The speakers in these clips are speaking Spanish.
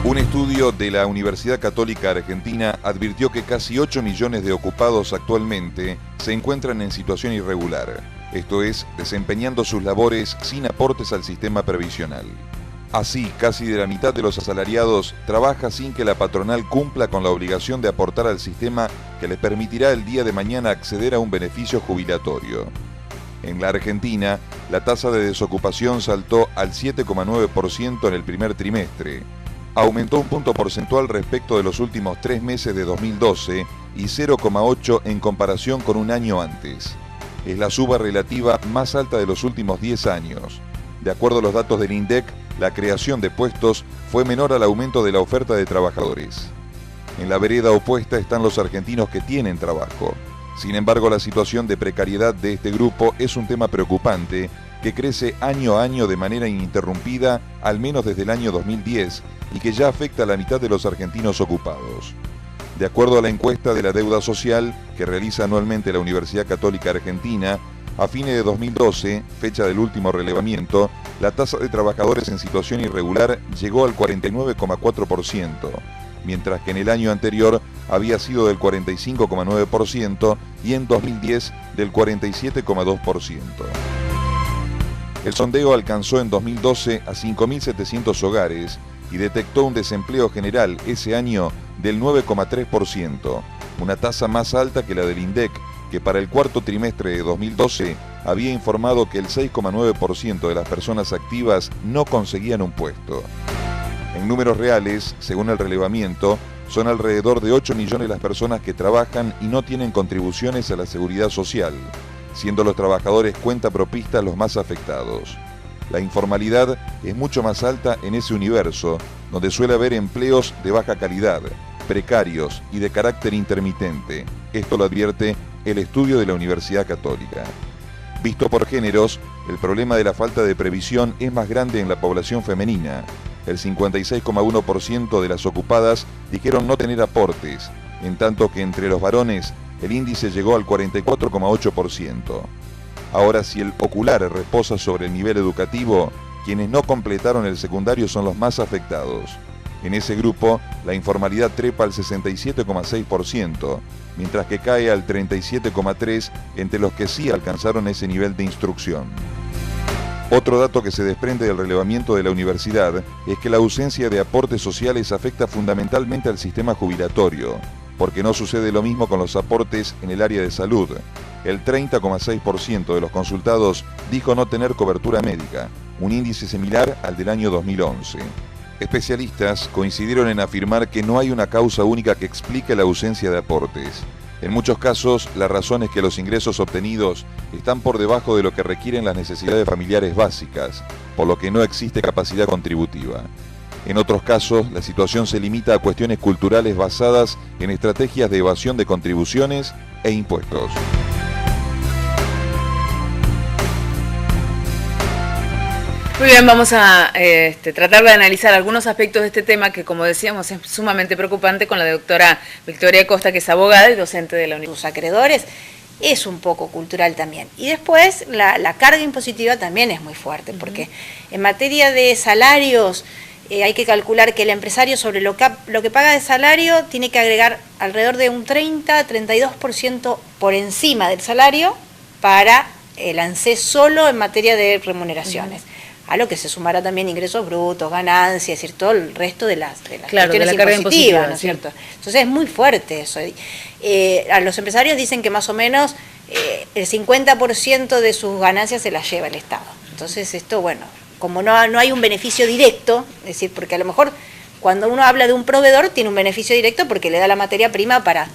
Un estudio de la Universidad Católica Argentina advirtió que casi 8 millones de ocupados actualmente se encuentran en situación irregular, esto es, desempeñando sus labores sin aportes al sistema previsional. Así, casi de la mitad de los asalariados trabaja sin que la patronal cumpla con la obligación de aportar al sistema que les permitirá el día de mañana acceder a un beneficio jubilatorio. En la Argentina, la tasa de desocupación saltó al 7,9% en el primer trimestre. Aumentó un punto porcentual respecto de los últimos 3 meses de 2012 y 0,8 en comparación con un año antes. Es la suba relativa más alta de los últimos 10 años. De acuerdo a los datos del INDEC, la creación de puestos fue menor al aumento de la oferta de trabajadores. En la vereda opuesta están los argentinos que tienen trabajo. Sin embargo, la situación de precariedad de este grupo es un tema preocupante que crece año a año de manera ininterrumpida, al menos desde el año 2010, y que ya afecta a la mitad de los argentinos ocupados. De acuerdo a la encuesta de la deuda social que realiza anualmente la Universidad Católica Argentina, a fines de 2012, fecha del último relevamiento, la tasa de trabajadores en situación irregular llegó al 49,4%, mientras que en el año anterior había sido del 45,9% y en 2010 del 47,2%. El sondeo alcanzó en 2012 a 5.700 hogares y detectó un desempleo general ese año del 9,3%, una tasa más alta que la del INDEC, que para el cuarto trimestre de 2012 había informado que el 6,9% de las personas activas no conseguían un puesto. En números reales, según el relevamiento, son alrededor de 8 millones las personas que trabajan y no tienen contribuciones a la seguridad social, siendo los trabajadores cuentapropistas los más afectados. La informalidad es mucho más alta en ese universo, donde suele haber empleos de baja calidad, precarios y de carácter intermitente. Esto lo advierte el estudio de la Universidad Católica. Visto por géneros, el problema de la falta de previsión es más grande en la población femenina. El 56,1% de las ocupadas dijeron no tener aportes, en tanto que entre los varones el índice llegó al 44,8%. Ahora, si el ocular reposa sobre el nivel educativo, quienes no completaron el secundario son los más afectados. En ese grupo, la informalidad trepa al 67,6%, mientras que cae al 37,3% entre los que sí alcanzaron ese nivel de instrucción. Otro dato que se desprende del relevamiento de la universidad es que la ausencia de aportes sociales afecta fundamentalmente al sistema jubilatorio, porque no sucede lo mismo con los aportes en el área de salud. El 30,6% de los consultados dijo no tener cobertura médica, un índice similar al del año 2011. Especialistas coincidieron en afirmar que no hay una causa única que explique la ausencia de aportes. En muchos casos, la razón es que los ingresos obtenidos están por debajo de lo que requieren las necesidades familiares básicas, por lo que no existe capacidad contributiva. En otros casos, la situación se limita a cuestiones culturales basadas en estrategias de evasión de contribuciones e impuestos. Muy bien, vamos a tratar de analizar algunos aspectos de este tema que, como decíamos, es sumamente preocupante con la doctora Victoria Costa, que es abogada y docente de la Universidad. Sus acreedores es un poco cultural también. Y después la carga impositiva también es muy fuerte, porque en materia de salarios hay que calcular que el empresario sobre lo que paga de salario tiene que agregar alrededor de un 30-32% por encima del salario para el ANSES solo en materia de remuneraciones. A lo que se sumará también ingresos brutos, ganancias, es decir, todo el resto de las claro, cuestiones de la carga impositiva, ¿no es cierto? Entonces es muy fuerte eso. A los empresarios dicen que más o menos el 50% de sus ganancias se las lleva el Estado. Entonces esto, bueno, como no hay un beneficio directo, es decir, porque a lo mejor cuando uno habla de un proveedor tiene un beneficio directo porque le da la materia prima para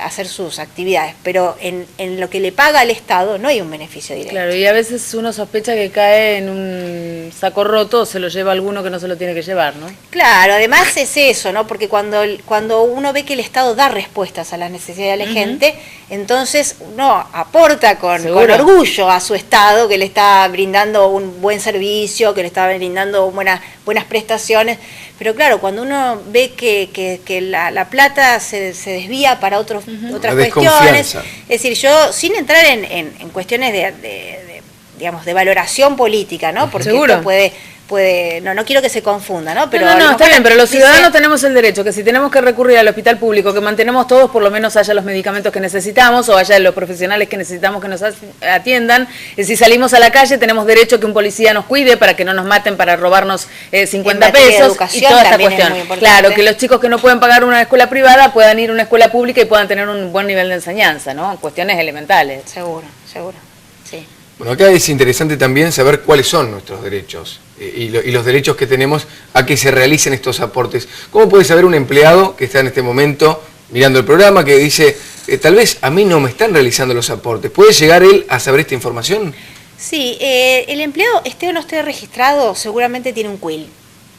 hacer sus actividades, pero en lo que le paga al Estado no hay un beneficio directo. Claro, y a veces uno sospecha que cae en un saco roto o se lo lleva alguno que no se lo tiene que llevar, ¿no? Claro, además es eso, ¿no? Porque cuando uno ve que el Estado da respuestas a las necesidades de la gente, entonces uno aporta con orgullo a su Estado, que le está brindando un buen servicio, que le está brindando buenas prestaciones. Pero claro, cuando uno ve que la plata se desvía para otras cuestiones, es decir, yo sin entrar en cuestiones digamos, de valoración política, ¿no? Porque esto no quiero que se confunda, ¿no? Pero no, está bien, pero los ciudadanos tenemos el derecho, que si tenemos que recurrir al hospital público, que mantenemos todos, por lo menos haya los medicamentos que necesitamos, o haya los profesionales que necesitamos que nos atiendan. Si salimos a la calle, tenemos derecho que un policía nos cuide para que no nos maten para robarnos 50 pesos y toda esta cuestión. Claro, que los chicos que no pueden pagar una escuela privada puedan ir a una escuela pública y puedan tener un buen nivel de enseñanza, ¿no? Cuestiones elementales. Seguro, sí. Bueno, acá es interesante también saber cuáles son nuestros derechos y los derechos que tenemos a que se realicen estos aportes. ¿Cómo puede saber un empleado que está en este momento mirando el programa que dice, tal vez a mí no me están realizando los aportes? ¿Puede llegar él a saber esta información? Sí, el empleado, esté o no esté registrado, seguramente tiene un CUIL,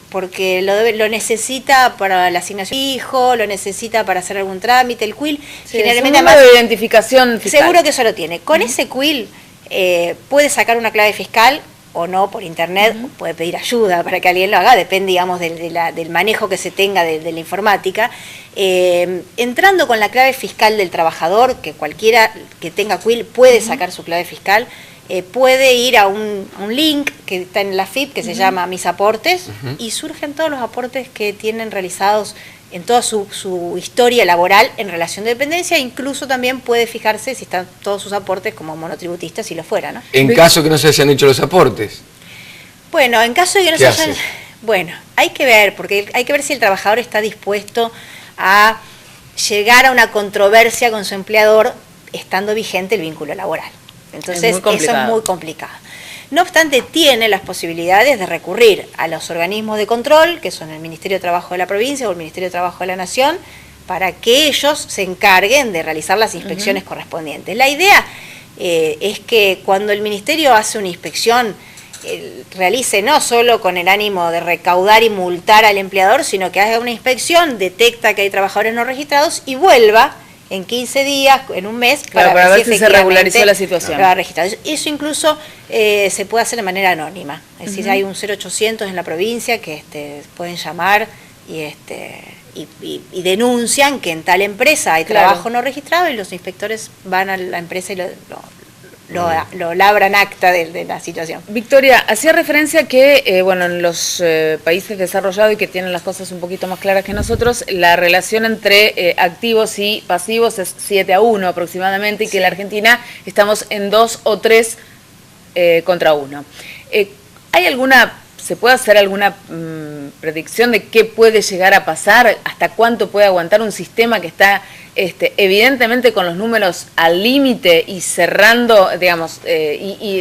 porque lo necesita para la asignación de hijo, lo necesita para hacer algún trámite. El CUIL generalmente... Es un número de identificación fiscal. Seguro que eso lo tiene. Con ese CUIL puede sacar una clave fiscal o no por internet, puede pedir ayuda para que alguien lo haga, depende, digamos, del manejo que se tenga de la informática. Entrando con la clave fiscal del trabajador, que cualquiera que tenga CUIL puede sacar su clave fiscal, puede ir a un link que está en la FIP que se llama Mis Aportes, y surgen todos los aportes que tienen realizados en toda su historia laboral en relación de dependencia. Incluso también puede fijarse si están todos sus aportes como monotributista, si lo fuera, ¿no? En caso que no se hayan hecho los aportes. Bueno, en caso de que no se hayan... Bueno, hay que ver, porque hay que ver si el trabajador está dispuesto a llegar a una controversia con su empleador estando vigente el vínculo laboral. Entonces, eso es muy complicado. No obstante, tiene las posibilidades de recurrir a los organismos de control, que son el Ministerio de Trabajo de la provincia o el Ministerio de Trabajo de la Nación, para que ellos se encarguen de realizar las inspecciones correspondientes. La idea es que cuando el Ministerio hace una inspección, realice no solo con el ánimo de recaudar y multar al empleador, sino que haga una inspección, detecta que hay trabajadores no registrados y vuelva en 15 días, en un mes, para ver si se regularizó la situación. Eso incluso se puede hacer de manera anónima. Es decir, hay un 0800 en la provincia que pueden llamar y denuncian que en tal empresa hay trabajo no registrado, y los inspectores van a la empresa y lo labran acta de la situación. Victoria, hacía referencia que, en los países desarrollados y que tienen las cosas un poquito más claras que nosotros, la relación entre activos y pasivos es 7-1 aproximadamente, y que en la Argentina estamos en 2 o 3 contra 1. ¿Se puede hacer alguna predicción de qué puede llegar a pasar? ¿Hasta cuánto puede aguantar un sistema que está evidentemente con los números al límite y cerrando,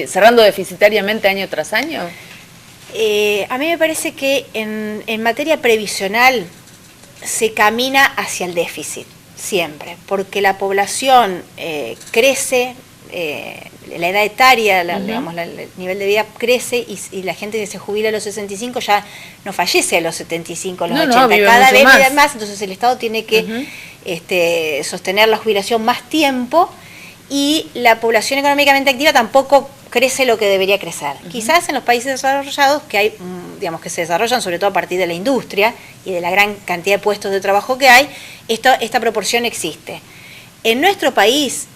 cerrando deficitariamente año tras año? A mí me parece que en materia previsional se camina hacia el déficit, siempre, porque la población crece, la edad etaria, el nivel de vida crece, y la gente que se jubila a los 65 ya no fallece a los 75, a los 80, cada vez vive más, entonces el Estado tiene que sostener la jubilación más tiempo, y la población económicamente activa tampoco crece lo que debería crecer. Quizás en los países desarrollados, que hay, que se desarrollan sobre todo a partir de la industria y de la gran cantidad de puestos de trabajo que hay, esta proporción existe. En nuestro país,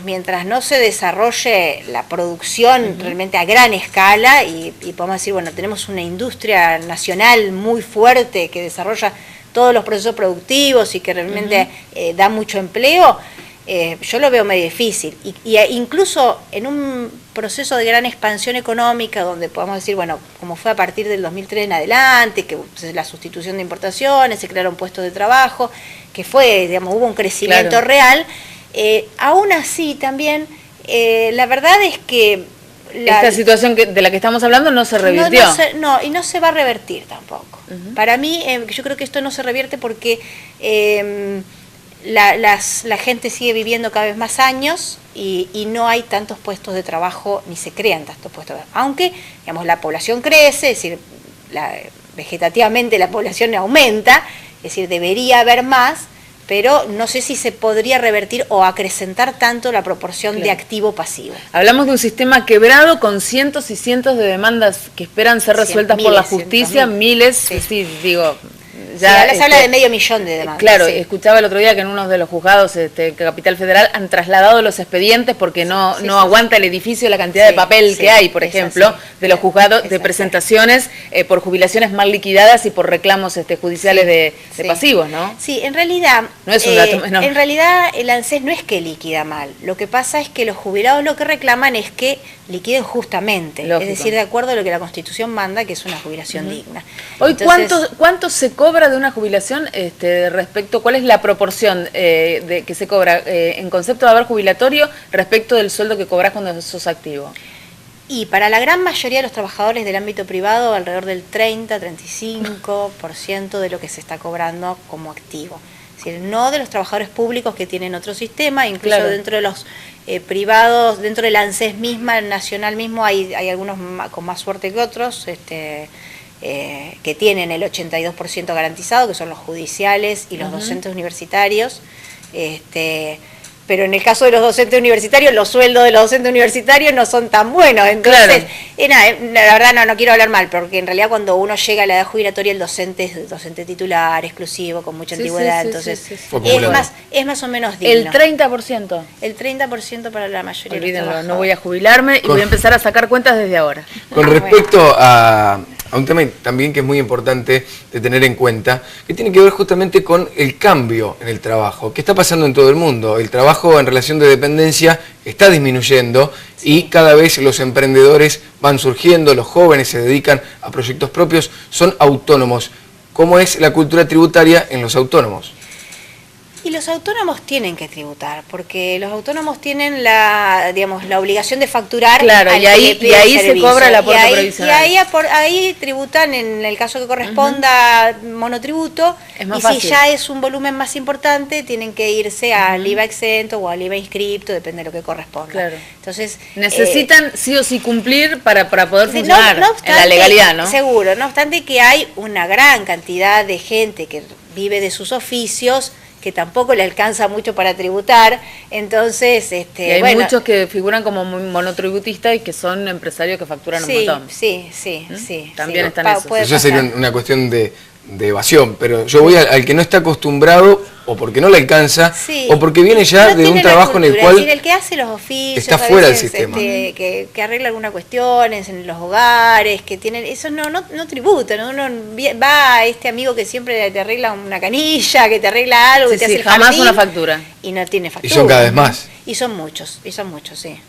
mientras no se desarrolle la producción realmente a gran escala, y podemos decir, tenemos una industria nacional muy fuerte que desarrolla todos los procesos productivos y que realmente da mucho empleo, yo lo veo medio difícil. Y incluso en un proceso de gran expansión económica, donde podemos decir, como fue a partir del 2003 en adelante, que la sustitución de importaciones, se crearon puestos de trabajo, que fue, hubo un crecimiento real, aún así también, la verdad es que... Esta situación de la que estamos hablando no se revirtió. Y no se va a revertir tampoco. Para mí, yo creo que esto no se revierte porque la gente sigue viviendo cada vez más años y no hay tantos puestos de trabajo, ni se crean tantos puestos de trabajo. Aunque, la población crece, es decir, vegetativamente la población aumenta, es decir, debería haber más, pero no sé si se podría revertir o acrecentar tanto la proporción de activo-pasivo. Hablamos de un sistema quebrado con cientos y cientos de demandas que esperan ser resueltas por la justicia, miles, ya... se habla de 500.000 de demandas. Claro, escuchaba el otro día que en uno de los juzgados Capital Federal han trasladado los expedientes porque no aguanta el edificio la cantidad de papel que hay, por ejemplo, de los juzgados de presentaciones por jubilaciones mal liquidadas y por reclamos judiciales de pasivos, ¿no? Sí, en realidad, no es un dato menor. En realidad el ANSES no es que liquida mal, lo que pasa es que los jubilados lo que reclaman es que liquiden justamente, lógico. Es decir, de acuerdo a lo que la Constitución manda, que es una jubilación digna. Hoy, entonces, ¿cuánto se cobra de una jubilación respecto, cuál es la proporción de que se cobra en concepto de haber jubilatorio respecto del sueldo que cobras cuando sos activo? Y para la gran mayoría de los trabajadores del ámbito privado, alrededor del 30-35% de lo que se está cobrando como activo. Es decir, no de los trabajadores públicos que tienen otro sistema, incluso dentro de los privados, dentro del ANSES misma, el nacional mismo, hay algunos con más suerte que otros, que tienen el 82% garantizado, que son los judiciales y los docentes universitarios. Pero en el caso de los docentes universitarios, los sueldos de los docentes universitarios no son tan buenos. Entonces, la verdad no quiero hablar mal, porque en realidad cuando uno llega a la edad jubilatoria, el docente es docente titular, exclusivo, con mucha antigüedad, entonces es más o menos digno. ¿El 30%? El 30% para la mayoría de los trabajadores. No voy a jubilarme y voy a empezar a sacar cuentas desde ahora. Con respecto a un tema también que es muy importante de tener en cuenta, que tiene que ver justamente con el cambio en el trabajo, que está pasando en todo el mundo. El trabajo en relación de dependencia está disminuyendo y cada vez los emprendedores van surgiendo, los jóvenes se dedican a proyectos propios, son autónomos. ¿Cómo es la cultura tributaria en los autónomos? Y los autónomos tienen que tributar, porque los autónomos tienen la obligación de facturar. Claro, y ahí se cobra el aporte provisional. Y ahí tributan en el caso que corresponda monotributo. Es más fácil. Si ya es un volumen más importante, tienen que irse al IVA exento o al IVA inscripto, depende de lo que corresponda. Claro. Entonces, necesitan sí o sí cumplir para poder funcionar no obstante, en la legalidad, ¿no? Seguro, no obstante que hay una gran cantidad de gente que vive de sus oficios, que tampoco le alcanza mucho para tributar, entonces... y hay muchos que figuran como monotributistas y que son empresarios que facturan un montón. Sí. También están esos. Eso sería una cuestión de evasión, pero yo voy al que no está acostumbrado, o porque no le alcanza, o porque viene ya de un trabajo en el cual... Es decir, el que hace los oficios, está fuera del sistema. Que arregla algunas cuestiones en los hogares, que tienen... Eso no tributa, ¿no? Uno va a este amigo que siempre te arregla una canilla, que te arregla algo, que te hace el jamás jardín, una factura. Y no tiene factura. Y son cada vez más. Y son muchos, sí.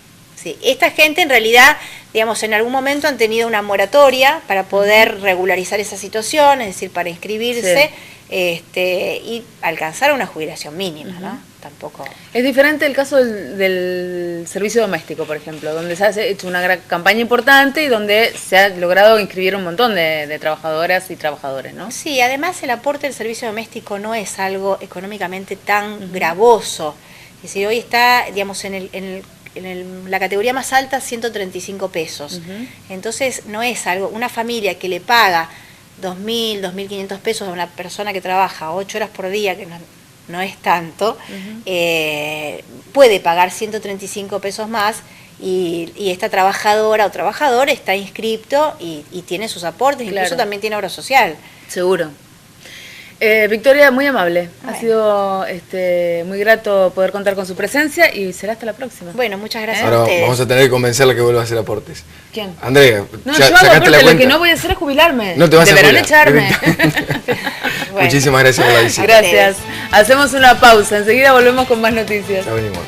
Esta gente en realidad, en algún momento han tenido una moratoria para poder regularizar esa situación, es decir, para inscribirse y alcanzar una jubilación mínima, ¿no? Tampoco. Es diferente el caso del servicio doméstico, por ejemplo, donde se ha hecho una gran campaña importante y donde se ha logrado inscribir un montón de trabajadoras y trabajadores, ¿no? Sí, además el aporte del servicio doméstico no es algo económicamente tan gravoso. Es decir, hoy está, en la categoría más alta, 135 pesos. Entonces, no es algo, una familia que le paga 2.000, 2.500 pesos a una persona que trabaja 8 horas por día, que no es tanto, puede pagar 135 pesos más y esta trabajadora o trabajador está inscripto y tiene sus aportes, incluso también tiene obra social. Seguro. Victoria, muy amable. Ha sido muy grato poder contar con su presencia y será hasta la próxima. Bueno, muchas gracias Ahora a ustedes. Vamos a tener que convencerla que vuelva a hacer aportes. ¿Quién? Andrea, no, yo hago aportes, lo que no voy a hacer es jubilarme. No te vas a jubilar. Deberán echarme. Muchísimas gracias por la visita. Gracias. Hacemos una pausa, enseguida volvemos con más noticias. Ya venimos.